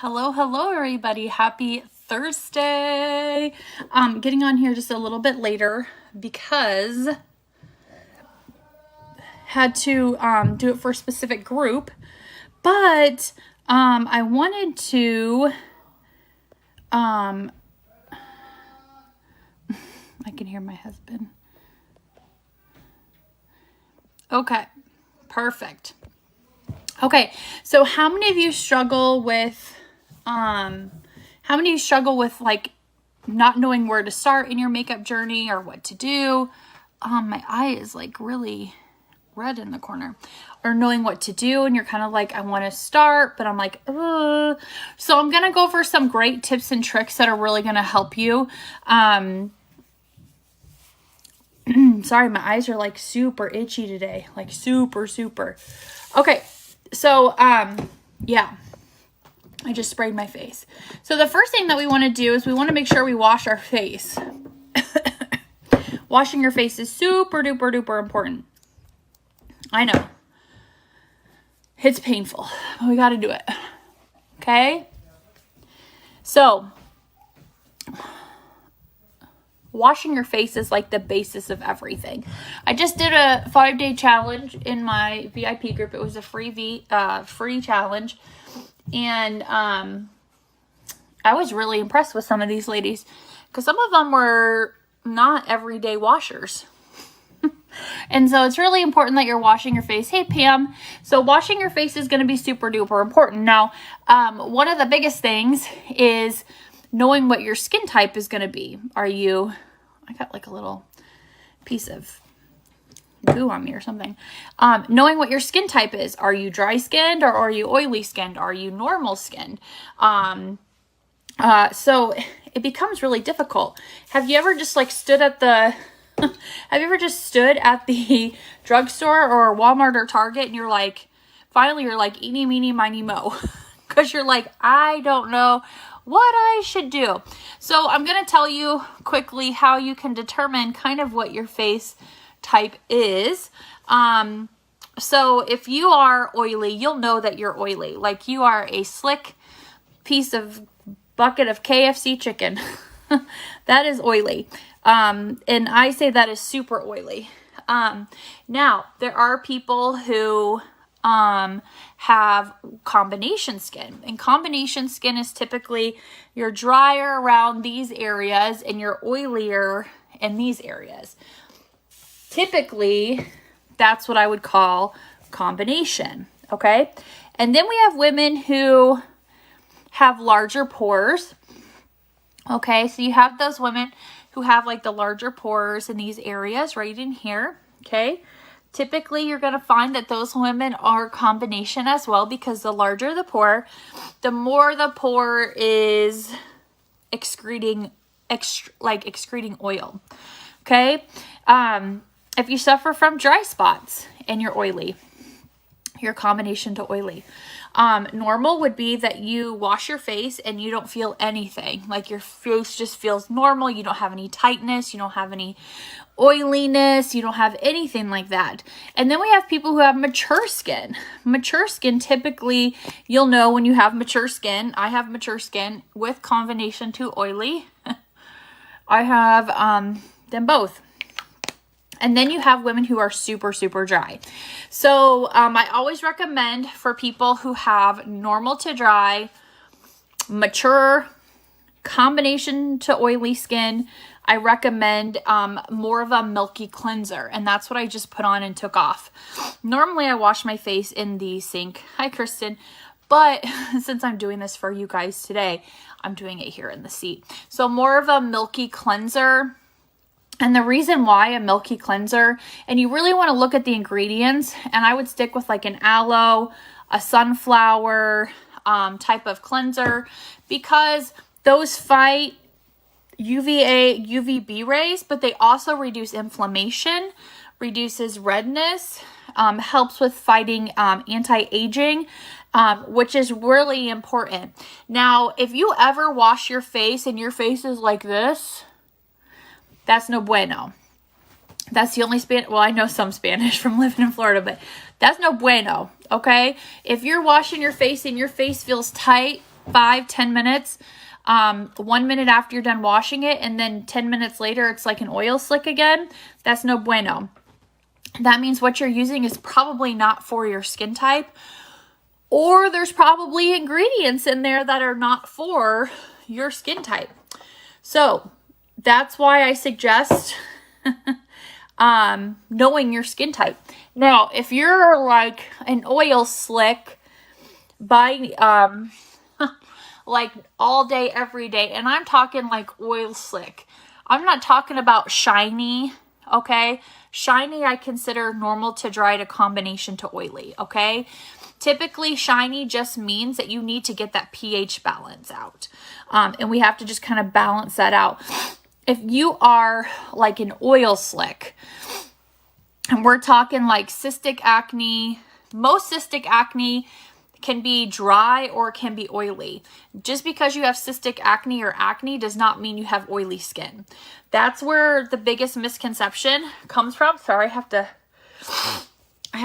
Hello, everybody. Happy Thursday. Getting on here just a little bit later because had to do it for a specific group, but I wanted to I can hear my husband. Okay, perfect. Okay, so how many of you struggle with like not knowing where to start in your makeup journey or what to do? My eye is like really red in the corner. Or knowing what to do and you're kind of like, I want to start, but I'm like, ugh. So I'm going to go over some great tips and tricks that are really going to help you. Sorry, my eyes are like super itchy today, like super. Okay. So, yeah, I just sprayed my face. So the first thing that we want to do is we want to make sure we wash our face. Washing your face is super duper important. I know. It's painful, but we got to do it. Okay? So, washing your face is like the basis of everything. I just did a 5-day challenge in my VIP group. It was a free challenge. And I was really impressed with some of these ladies because some of them were not everyday washers. And so it's really important that you're washing your face. Hey, Pam. So washing your face is going to be super duper important. Now, one of the biggest things is knowing what your skin type is going to be. I got like a little piece of goo on me or something. Knowing what your skin type is. Are you dry skinned or are you oily skinned? Are you normal skinned? So it becomes really difficult. Have you ever just like stood at the drugstore or Walmart or Target and you're like, finally you're like, eeny, meeny, miny, mo. Because you're like, I don't know what I should do. So I'm going to tell you quickly how you can determine kind of what your face type is. So if you are oily, you'll know that you're oily. Like you are a slick bucket of KFC chicken. That is oily. And I say that is super oily. Now there are people who have combination skin, and combination skin is typically you're drier around these areas and you're oilier in these areas. Typically, that's what I would call combination. Okay. And then we have women who have larger pores. Okay. So you have those women who have like the larger pores in these areas right in here. Okay. Typically, you're going to find that those women are combination as well because the larger the pore, the more the pore is excreting oil. Okay. If you suffer from dry spots and you're oily, you're combination to oily. Normal would be that you wash your face and you don't feel anything. Like your face just feels normal. You don't have any tightness. You don't have any oiliness. You don't have anything like that. And then we have people who have mature skin. Mature skin, typically, you'll know when you have mature skin. I have mature skin with combination to oily. I have them both. And then you have women who are super dry. So I always recommend for people who have normal to dry, mature, combination to oily skin, I recommend more of a milky cleanser. And that's what I just put on and took off. Normally I wash my face in the sink. Hi, Kristen. But since I'm doing this for you guys today, I'm doing it here in the seat. So more of a milky cleanser. And the reason why a milky cleanser, and you really want to look at the ingredients, and I would stick with like an aloe, a sunflower type of cleanser, because those fight UVA, UVB rays, but they also reduce inflammation, reduces redness, helps with fighting anti-aging, which is really important. Now, if you ever wash your face and your face is like this, that's no bueno. That's the only well, I know some Spanish from living in Florida, but that's no bueno, okay? If you're washing your face and your face feels tight, 5-10 minutes, 1 minute after you're done washing it, and then 10 minutes later it's like an oil slick again, that's no bueno. That means what you're using is probably not for your skin type, or there's probably ingredients in there that are not for your skin type. So that's why I suggest knowing your skin type. Now, if you're like an oil slick by like all day, every day, and I'm talking like oil slick, I'm not talking about shiny, okay? Shiny I consider normal to dry to combination to oily, okay? Typically, shiny just means that you need to get that pH balance out. And we have to just kind of balance that out. If you are like an oil slick, and we're talking like cystic acne, most cystic acne can be dry or can be oily. Just because you have cystic acne or acne does not mean you have oily skin. That's where the biggest misconception comes from. Sorry, I have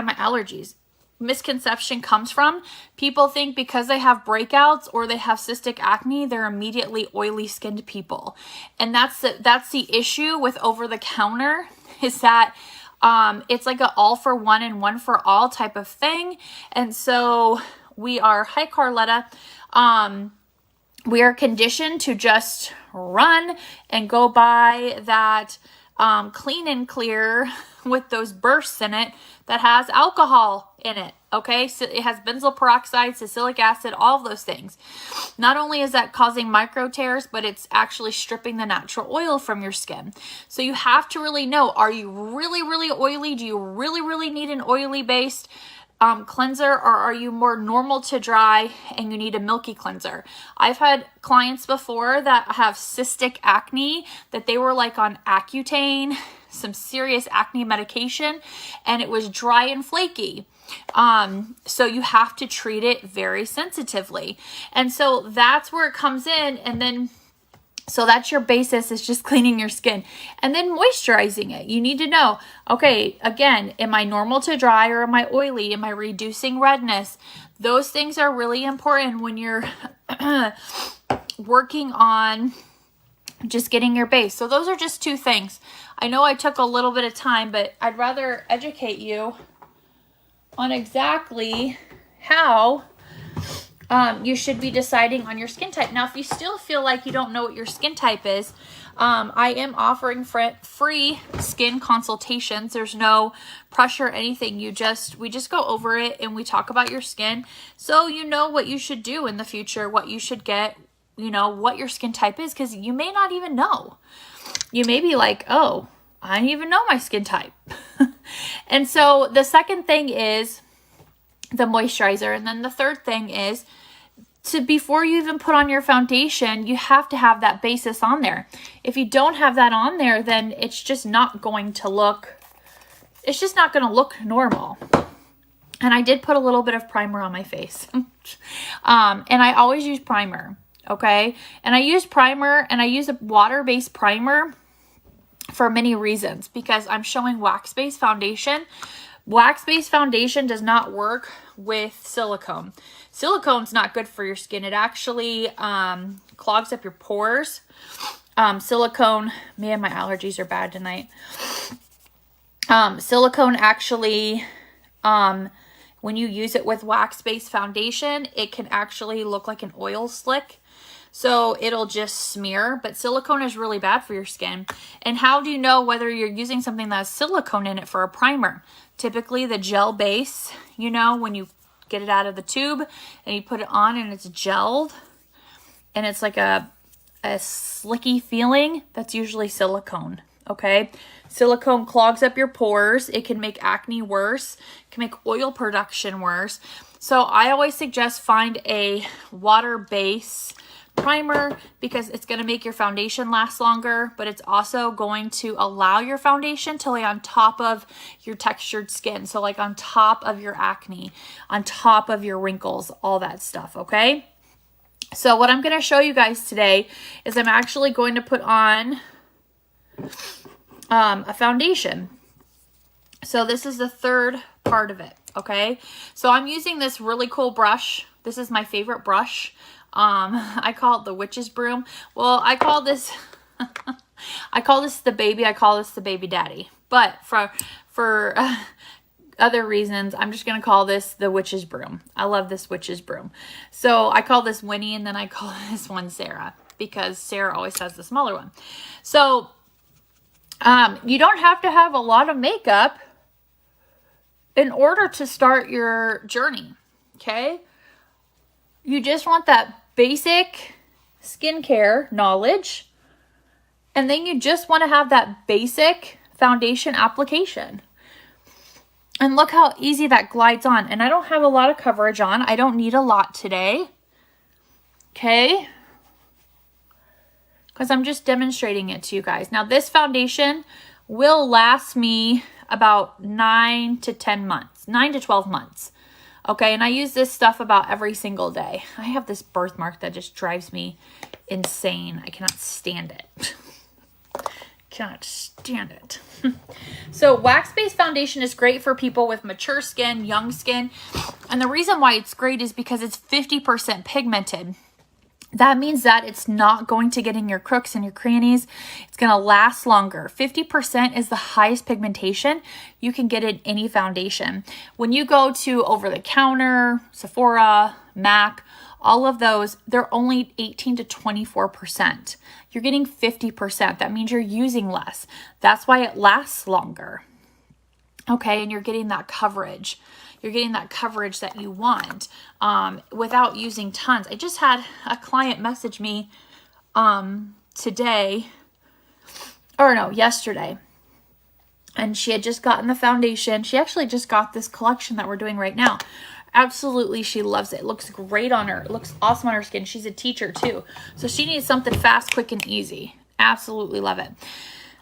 my allergies. Misconception comes from people think because they have breakouts or they have cystic acne, they're immediately oily skinned people. And that's the issue with over the counter, is that it's like an all for one and one for all type of thing. And so we are, hi Carletta, we are conditioned to just run and go buy that clean and clear with those bursts in it that has alcohol in it, okay? So it has benzoyl peroxide, salicylic acid, all of those things. Not only is that causing micro tears, but it's actually stripping the natural oil from your skin. So you have to really know, are you really, really oily? Do you really, really need an oily based cleanser, or are you more normal to dry and you need a milky cleanser? I've had clients before that have cystic acne that they were like on Accutane, some serious acne medication, and it was dry and flaky. So you have to treat it very sensitively. And so that's where it comes in. And then, so that's your basis, is just cleaning your skin and then moisturizing it. You need to know, okay, again, am I normal to dry or am I oily? Am I reducing redness? Those things are really important when you're working on just getting your base. So those are just two things. I know I took a little bit of time, but I'd rather educate you on exactly how you should be deciding on your skin type. Now, if you still feel like you don't know what your skin type is, I am offering free skin consultations. There's no pressure or anything. We just go over it and we talk about your skin, so you know what you should do in the future, what you should get, you know, what your skin type is, because you may not even know. You may be like, oh, I don't even know my skin type. And so the second thing is the moisturizer. And then the third thing is before you even put on your foundation, you have to have that basis on there. If you don't have that on there, then it's just not going to look normal. And I did put a little bit of primer on my face. And I always use primer, okay? And I use primer, and I use a water-based primer for many reasons, because I'm showing wax-based foundation. Wax-based foundation does not work with silicone. Silicone's not good for your skin. It actually clogs up your pores. Silicone, man, my allergies are bad tonight. Silicone actually, when you use it with wax-based foundation, it can actually look like an oil slick. So it'll just smear, but silicone is really bad for your skin. And how do you know whether you're using something that has silicone in it for a primer? Typically the gel base, you know, when you get it out of the tube and you put it on and it's gelled and it's like a slicky feeling, that's usually silicone, okay? Silicone clogs up your pores. It can make acne worse. It can make oil production worse. So I always suggest find a water base primer, because it's going to make your foundation last longer, but it's also going to allow your foundation to lay on top of your textured skin. So like on top of your acne, on top of your wrinkles, all that stuff, okay? So what I'm going to show you guys today is I'm actually going to put on a foundation. So this is the third part of it, okay? So I'm using this really cool brush. This is my favorite brush. I call it the witch's broom. Well, I call this, I call this the baby. I call this the baby daddy. But for other reasons, I'm just going to call this the witch's broom. I love this witch's broom. So I call this Winnie, and then I call this one Sarah, because Sarah always has the smaller one. So you don't have to have a lot of makeup in order to start your journey, okay? You just want that basic skincare knowledge, and then you just want to have that basic foundation application. And look how easy that glides on. And I don't have a lot of coverage on. I don't need a lot today, okay? Because I'm just demonstrating it to you guys. Now, this foundation will last me about 9 to 10 months, 9 to 12 months. Okay, and I use this stuff about every single day. I have this birthmark that just drives me insane. I cannot stand it. Cannot stand it. So wax-based foundation is great for people with mature skin, young skin. And the reason why it's great is because it's 50% pigmented. That means that it's not going to get in your crooks and your crannies. It's going to last longer. 50% is the highest pigmentation you can get in any foundation. When you go to over-the-counter, Sephora, MAC, all of those, they're only 18 to 24%. You're getting 50%. That means you're using less. That's why it lasts longer. Okay, and you're getting that coverage. You're getting that coverage that you want without using tons. I just had a client message me yesterday. And she had just gotten the foundation. She actually just got this collection that we're doing right now. Absolutely, she loves it. It looks great on her. It looks awesome on her skin. She's a teacher too. So she needs something fast, quick, and easy. Absolutely love it.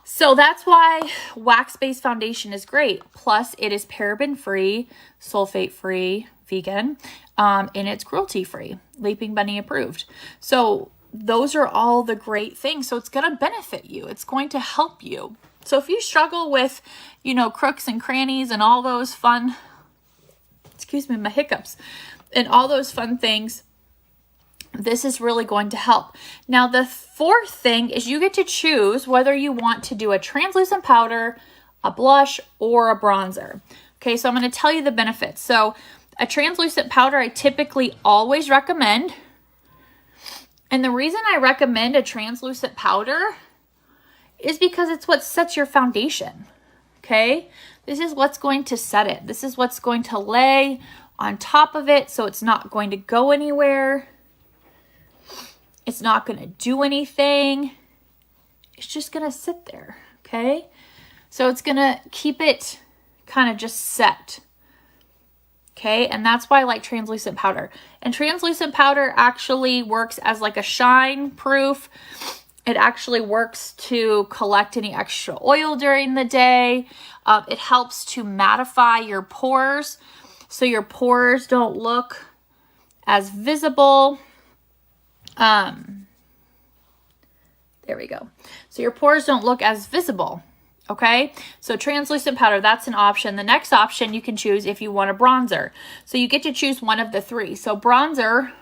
So that's why wax-based foundation is great. Plus, it is paraben-free, sulfate-free, vegan, and it's cruelty-free, Leaping Bunny approved. So those are all the great things. So it's going to benefit you. It's going to help you. So if you struggle with, crooks and crannies and all those fun, excuse me, my hiccups, and all those fun things, this is really going to help. Now, the fourth thing is you get to choose whether you want to do a translucent powder, a blush, or a bronzer. Okay, so I'm going to tell you the benefits. So a translucent powder, I typically always recommend. And the reason I recommend a translucent powder is because it's what sets your foundation. Okay, this is what's going to set it. This is what's going to lay on top of it, so it's not going to go anywhere. It's not going to do anything. It's just going to sit there, okay? So it's going to keep it kind of just set, okay? And that's why I like translucent powder. And translucent powder actually works as like a shine proof. It actually works to collect any extra oil during the day. It helps to mattify your pores, so your pores don't look as visible. There we go. So your pores don't look as visible. Okay, so translucent powder, that's an option. The next option you can choose if you want a bronzer. So you get to choose one of the three. So bronzer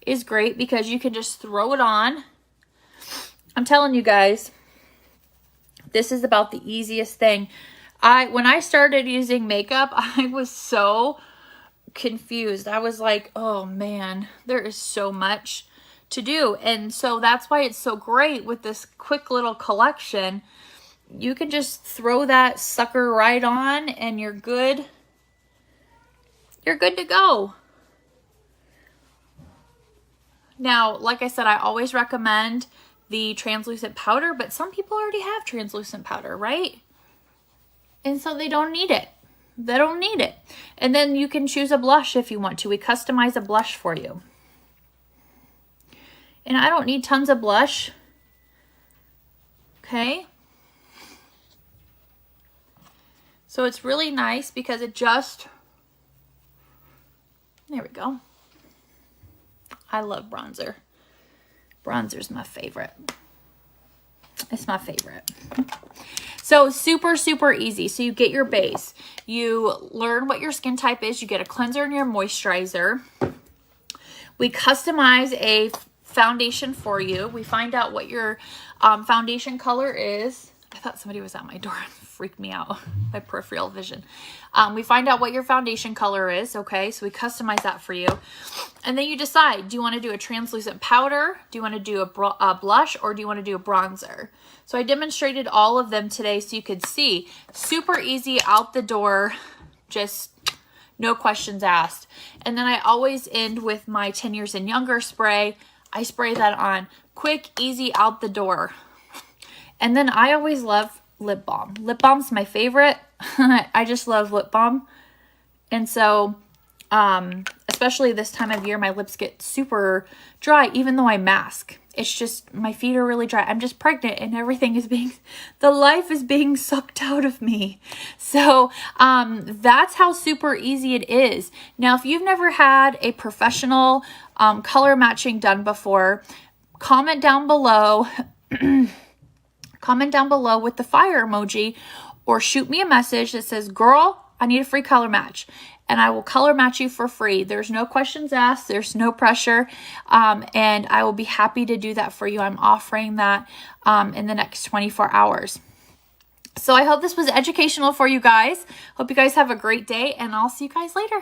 is great because you can just throw it on. I'm telling you guys, this is about the easiest thing. When I started using makeup, I was so confused. I was like, oh man, there is so much to do. And so that's why it's so great with this quick little collection. You can just throw that sucker right on and you're good. You're good to go. Now, like I said, I always recommend the translucent powder, but some people already have translucent powder, right? And so they don't need it. They don't need it. And then you can choose a blush if you want to. We customize a blush for you. And I don't need tons of blush. Okay. So it's really nice because it just, there we go. I love bronzer. Bronzer's my favorite. It's my favorite. So super, super easy. So you get your base. You learn what your skin type is. You get a cleanser and your moisturizer. We customize a foundation for you. We find out what your foundation color is. I thought somebody was at my door. Freaked me out. My peripheral vision. We find out what your foundation color is. Okay, so we customize that for you. And then you decide, do you want to do a translucent powder? Do you want to do a blush? Or do you want to do a bronzer? So I demonstrated all of them today so you could see. Super easy out the door. Just no questions asked. And then I always end with my 10 years and younger spray. I spray that on. Quick, easy, out the door. And then I always love lip balm. Lip balm's my favorite. I just love lip balm. And so, especially this time of year, my lips get super dry, even though I mask. It's just, my feet are really dry. I'm just pregnant and everything is the life is being sucked out of me. So, that's how super easy it is. Now, if you've never had a professional, color matching done before, comment down below, comment down below with the fire emoji, or shoot me a message that says, girl, I need a free color match. And I will color match you for free. There's no questions asked. There's no pressure. And I will be happy to do that for you. I'm offering that in the next 24 hours. So I hope this was educational for you guys. Hope you guys have a great day, and I'll see you guys later.